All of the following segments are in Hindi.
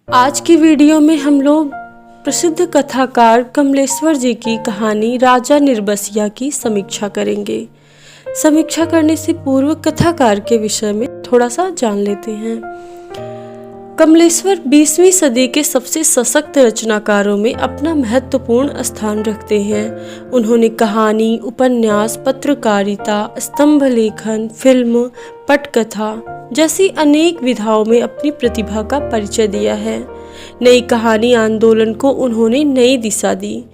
आज की वीडियो में हम लोग प्रसिद्ध कथाकार कमलेश्वर जी की कहानी राजा निर्बसिया की समीक्षा करेंगे। समीक्षा करने से पूर्व कथाकार के विषय में थोड़ा सा जान लेते हैं। कमलेश्वर 20वीं सदी के सबसे सशक्त रचनाकारों में अपना महत्वपूर्ण स्थान रखते हैं। उन्होंने कहानी, उपन्यास, पत्रकारिता, स्तंभ लेखन, फिल्म, पटकथा जैसी अनेक विधाओं में अपनी प्रतिभा का परिचय दिया है। नई कहानी आंदोलन को उन्होंने नई दिशा दी।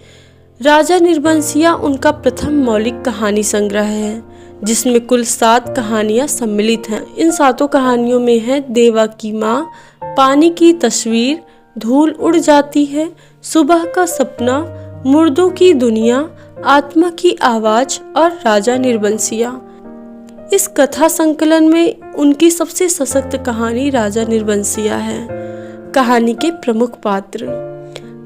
राजा निर्बसिया उनका प्रथम मौलिक कहानी संग्रह है, जिसमें कुल 7 कहानियां सम्मिलित हैं। इन 7 कहानियों में है देवा की माँ, पानी की तस्वीर, धूल उड़ जाती है, सुबह का सपना, मुर्दों की दुनिया, आत्मा की आवाज और राजा निर्बसिया। इस कथा संकलन में उनकी सबसे सशक्त कहानी राजा निर्बसिया है। कहानी के प्रमुख पात्र।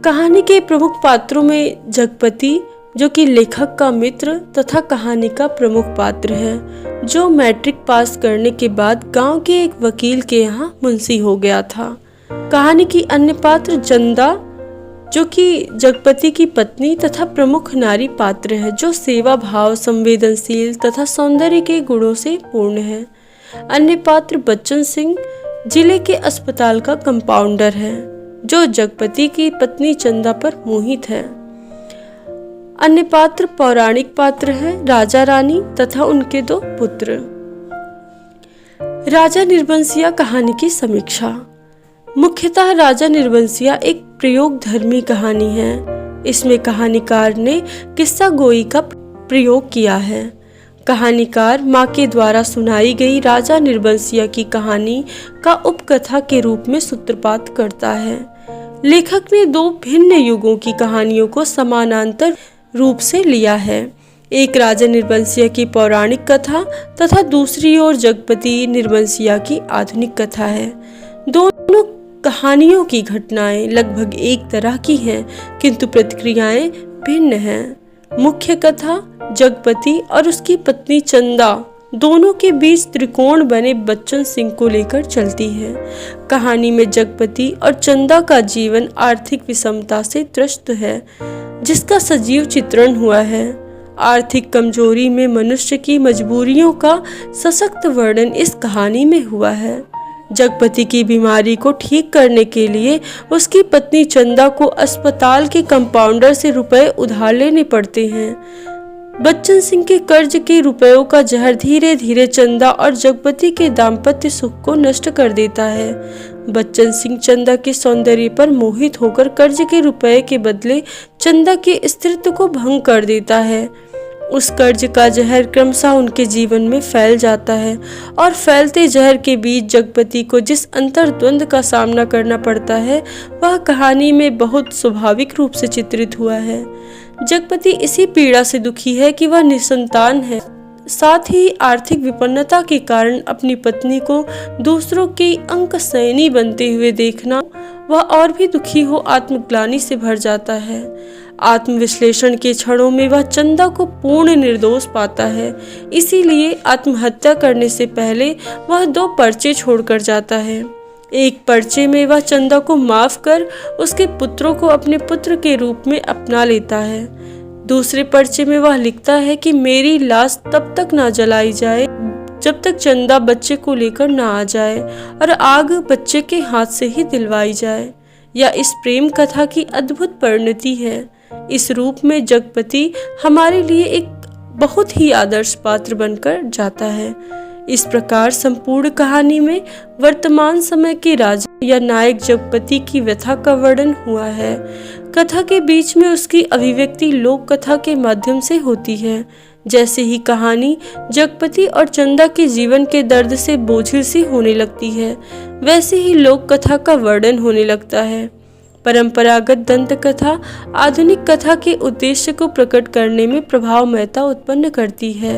कहानी के प्रमुख पात्रों में जगपति, जो कि लेखक का मित्र तथा कहानी का प्रमुख पात्र है, जो मैट्रिक पास करने के बाद गांव के एक वकील के यहाँ मुंशी हो गया था। कहानी की अन्य पात्र चंदा, जो कि जगपति की पत्नी तथा प्रमुख नारी पात्र है, जो सेवा भाव, संवेदनशील तथा सौंदर्य के गुणों से पूर्ण है। अन्य पात्र बच्चन सिंह, जिले के अस्पताल का कंपाउंडर है, जो जगपति की पत्नी चंदा पर मोहित है। अन्य पात्र पौराणिक पात्र हैं, राजा रानी तथा उनके 2 पुत्र। राजा निर्बसिया कहानी की समीक्षा। मुख्यतः राजा निर्बसिया एक प्रयोग धर्मी कहानी है। इसमें कहानीकार ने किस्सा गोई का प्रयोग किया है। कहानीकार माँ के द्वारा सुनाई गई राजा निर्बसिया की कहानी का उपकथा के रूप में सूत्रपात करता है। लेखक ने 2 भिन्न युगों की कहानियों को समानांतर रूप से लिया है। एक राजा निर्बसिया की पौराणिक कथा तथा दूसरी ओर जगपति निर्बसिया की आधुनिक कथा है। दोनों कहानियों की घटनाएं लगभग एक तरह की हैं, किंतु प्रतिक्रियाएं भिन्न हैं। मुख्य कथा जगपति और उसकी पत्नी चंदा दोनों के बीच त्रिकोण बने बच्चन सिंह को लेकर चलती है। कहानी में जगपति और चंदा का जीवन आर्थिक विषमता से त्रस्त है, जिसका सजीव चित्रण हुआ है। आर्थिक कमजोरी में मनुष्य की मजबूरियों का सशक्त वर्णन इस कहानी में हुआ है। जगपति की बीमारी को ठीक करने के लिए उसकी पत्नी चंदा को अस्पताल के कंपाउंडर से रुपए उधार लेने पड़ते हैं। बच्चन सिंह के कर्ज के रुपयों का जहर धीरे धीरे चंदा और जगपति के दाम्पत्य सुख को नष्ट कर देता है। बच्चन सिंह चंदा के सौंदर्य पर मोहित होकर कर्ज के रुपए के बदले चंदा के स्त्रीत्व को भंग कर देता है। उस कर्ज का जहर क्रमशः उनके जीवन में फैल जाता है और फैलते जहर के बीच जगपति को जिस अंतर्द्वंद का सामना करना पड़ता है, वह कहानी में बहुत स्वाभाविक रूप से चित्रित हुआ है। जगपति इसी पीड़ा से दुखी है कि वह निसंतान है। साथ ही आर्थिक विपन्नता के कारण अपनी पत्नी को दूसरों की अंकसैनी बनते हुए देखना वह और भी दुखी हो आत्मग्लानि से भर जाता है। आत्मविश्लेषण के क्षणों में वह चंदा को पूर्ण निर्दोष पाता है। इसीलिए आत्महत्या करने से पहले वह 2 पर्चे छोड़कर जाता है। एक पर्चे में वह चंदा को माफ कर उसके पुत्रों को अपने पुत्र के रूप में अपना लेता है। दूसरे पर्चे में वह लिखता है कि मेरी लाश तब तक ना जलाई जाए जब तक चंदा बच्चे को लेकर ना आ जाए और आग बच्चे के हाथ से ही दिलवाई जाए। यह इस प्रेम कथा की अद्भुत परिणति है। इस रूप में जगपति हमारे लिए एक बहुत ही आदर्श पात्र बनकर जाता है। इस प्रकार संपूर्ण कहानी में वर्तमान समय के राजा या नायक जगपति की व्यथा का वर्णन हुआ है। कथा के बीच में उसकी अभिव्यक्ति लोक कथा के माध्यम से होती है। जैसे ही कहानी जगपति और चंदा के जीवन के दर्द से बोझिल सी होने लगती है, वैसे ही लोक कथा का वर्णन होने लगता है। परंपरागत दंत कथा आधुनिक कथा के उद्देश्य को प्रकट करने में प्रभावमयता उत्पन्न करती है।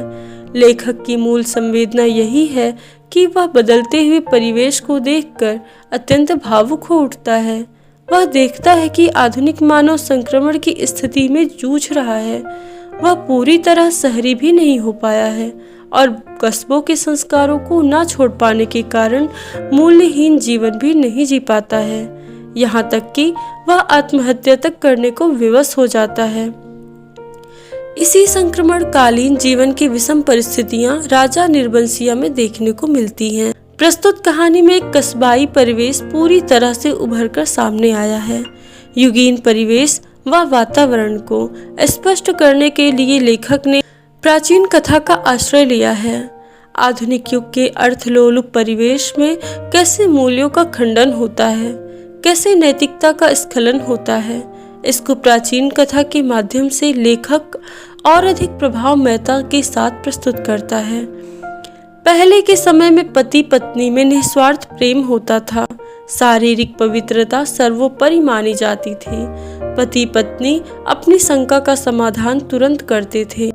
लेखक की मूल संवेदना यही है कि वह बदलते हुए परिवेश को देखकर अत्यंत भावुक हो उठता है। वह देखता है कि आधुनिक मानव संक्रमण की स्थिति में जूझ रहा है। वह पूरी तरह शहरी भी नहीं हो पाया है और कस्बों के संस्कारों को ना छोड़ पाने के कारण मूल्यहीन जीवन भी नहीं जी पाता है। यहाँ तक कि वह आत्महत्या तक करने को विवश हो जाता है। इसी संक्रमणकालीन जीवन की विषम परिस्थितियां राजा निर्बंसिया में देखने को मिलती हैं। प्रस्तुत कहानी में एक कस्बाई परिवेश पूरी तरह से उभर कर सामने आया है। युगीन परिवेश व वातावरण को स्पष्ट करने के लिए लेखक ने प्राचीन कथा का आश्रय लिया है। आधुनिक युग के अर्थलोलुप परिवेश में कैसे मूल्यों का खंडन होता है, कैसे नैतिकता का स्खलन होता है, इसको प्राचीन कथा के माध्यम से लेखक और अधिक प्रभावमयता के साथ प्रस्तुत करता है। पहले के समय में पति पत्नी में निस्वार्थ प्रेम होता था। शारीरिक पवित्रता सर्वोपरि मानी जाती थी। पति पत्नी अपनी शंका का समाधान तुरंत करते थे।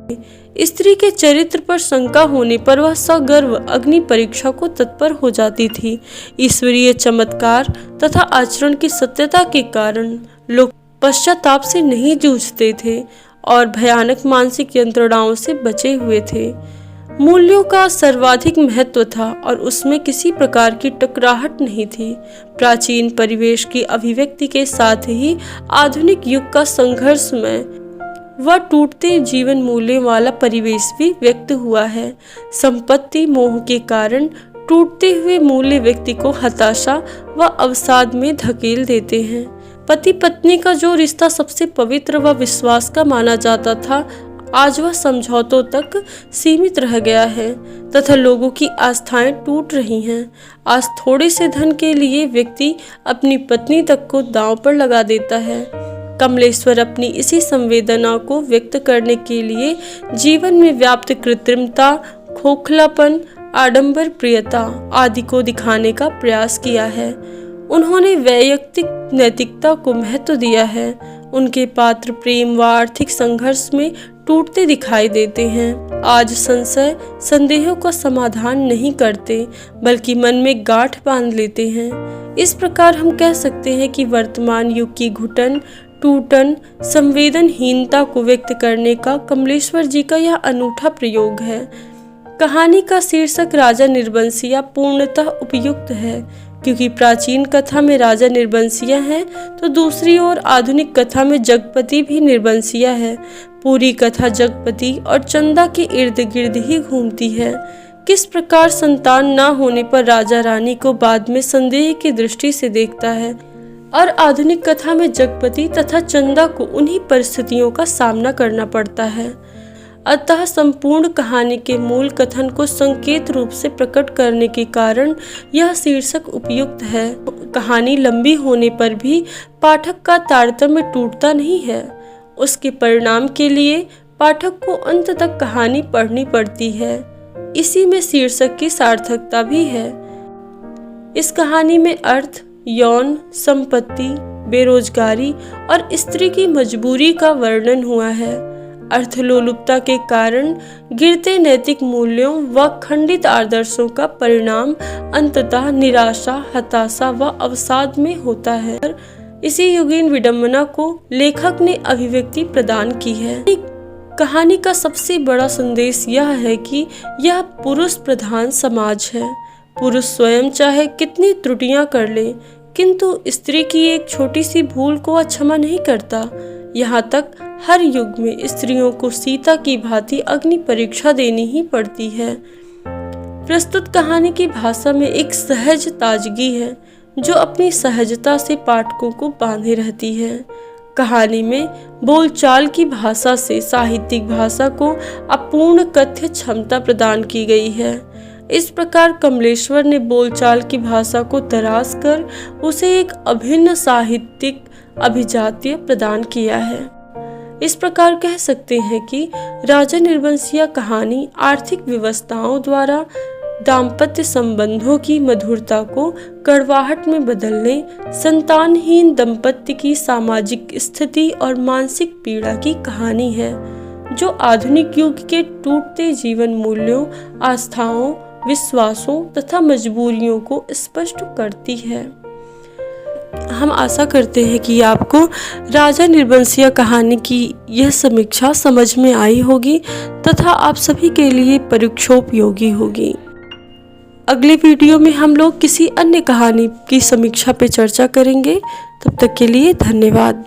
स्त्री के चरित्र पर शंका होने पर वह सगर्व अग्नि परीक्षा को तत्पर हो जाती थी। ईश्वरीय चमत्कार तथा आचरण की सत्यता के कारण लोग पश्चाताप से नहीं जूझते थे और भयानक मानसिक यंत्रणाओं से बचे हुए थे। मूल्यों का सर्वाधिक महत्व था और उसमें किसी प्रकार की टकराहट नहीं थी। प्राचीन परिवेश की अभिव्यक्ति के साथ ही आधुनिक युग का संघर्षमय व टूटते जीवन मूल्यों वाला परिवेश भी व्यक्त हुआ है। संपत्ति मोह के कारण टूटते हुए मूल्य व्यक्ति को हताशा व अवसाद में धकेल देते हैं। पति पत्नी का जो रिश्ता सबसे पवित्र व विश्वास का माना जाता था, आज वह समझौतों तक सीमित रह गया है तथा लोगों की आस्थाएं टूट रही हैं। आज थोड़े से धन के लिए व्यक्ति अपनी पत्नी तक को दांव पर लगा देता है। कमलेश्वर अपनी इसी संवेदना को व्यक्त करने के लिए जीवन में व्याप्त कृत्रिमता, खोखलापन, आडंबर प्रियता आदि को दिखाने का प्रयास किया है। उन्होंने वैयक्तिक नैतिकता को महत्व दिया है। उनके पात्र प्रेम व आर्थिक संघर्ष में टूटते दिखाई देते हैं। आज संशय संदेहों का समाधान नहीं करते बल्कि मन में गांठ बांध लेते हैं। इस प्रकार हम कह सकते हैं कि वर्तमान युग की घुटन, टूटन, संवेदनहीनता को व्यक्त करने का कमलेश्वर जी का यह अनूठा प्रयोग है। कहानी का शीर्षक राजा निर्बंसिया पूर्णतः उपयुक्त है, क्योंकि प्राचीन कथा में राजा निर्बंसिया है तो दूसरी ओर आधुनिक कथा में जगपति भी निर्बंसिया है। पूरी कथा जगपति और चंदा के इर्द गिर्द ही घूमती है। किस प्रकार संतान न होने पर राजा रानी को बाद में संदेह की दृष्टि से देखता है और आधुनिक कथा में जगपति तथा चंदा को उन्हीं परिस्थितियों का सामना करना पड़ता है। अतः संपूर्ण कहानी के मूल कथन को संकेत रूप से प्रकट करने के कारण यह शीर्षक उपयुक्त है। कहानी लंबी होने पर भी पाठक का तारतम्य टूटता नहीं है। उसके परिणाम के लिए पाठक को अंत तक कहानी पढ़नी पड़ती है। इसी में शीर्षक की सार्थकता भी है। इस कहानी में अर्थ, यौन, संपत्ति, बेरोजगारी और स्त्री की मजबूरी का वर्णन हुआ है। अर्थलोलुपता के कारण गिरते नैतिक मूल्यों व खंडित आदर्शों का परिणाम अंततः निराशा, हताशा व अवसाद में होता है। इसी युगीन विडंबना को लेखक ने अभिव्यक्ति प्रदान की है। कहानी का सबसे बड़ा संदेश यह है कि यह पुरुष प्रधान समाज है। पुरुष स्वयं चाहे कितनी त्रुटियां कर ले, किंतु स्त्री की एक छोटी सी भूल को वह क्षमा नहीं करता। यहाँ तक हर युग में स्त्रियों को सीता की भांति अग्नि परीक्षा देनी ही पड़ती है। प्रस्तुत कहानी की भाषा में एक सहज ताजगी है जो अपनी सहजता से पाठकों को बांधे रहती है। कहानी में बोलचाल की भाषा से साहित्यिक भाषा को अपूर्ण कथ्य क्षमता प्रदान की गई है। इस प्रकार कमलेश्वर ने बोलचाल की भाषा को तराश कर उसे एक अभिन्न साहित्यिक अभिजात्य प्रदान किया है। इस प्रकार कह सकते हैं कि राजा निर्बंसिया कहानी आर्थिक व्यवस्थाओं द्वारा दाम्पत्य संबंधों की मधुरता को कड़वाहट में बदलने, संतानहीन दंपत्ति की सामाजिक स्थिति और मानसिक पीड़ा की कहानी है, जो आधुनिक युग के टूटते जीवन मूल्यों, आस्थाओं, विश्वासों तथा मजबूरियों को स्पष्ट करती है। हम आशा करते हैं कि आपको राजा निर्बंसिया कहानी की यह समीक्षा समझ में आई होगी तथा आप सभी के लिए परीक्षोपयोगी होगी। अगले वीडियो में हम लोग किसी अन्य कहानी की समीक्षा पे चर्चा करेंगे। तब तक के लिए धन्यवाद।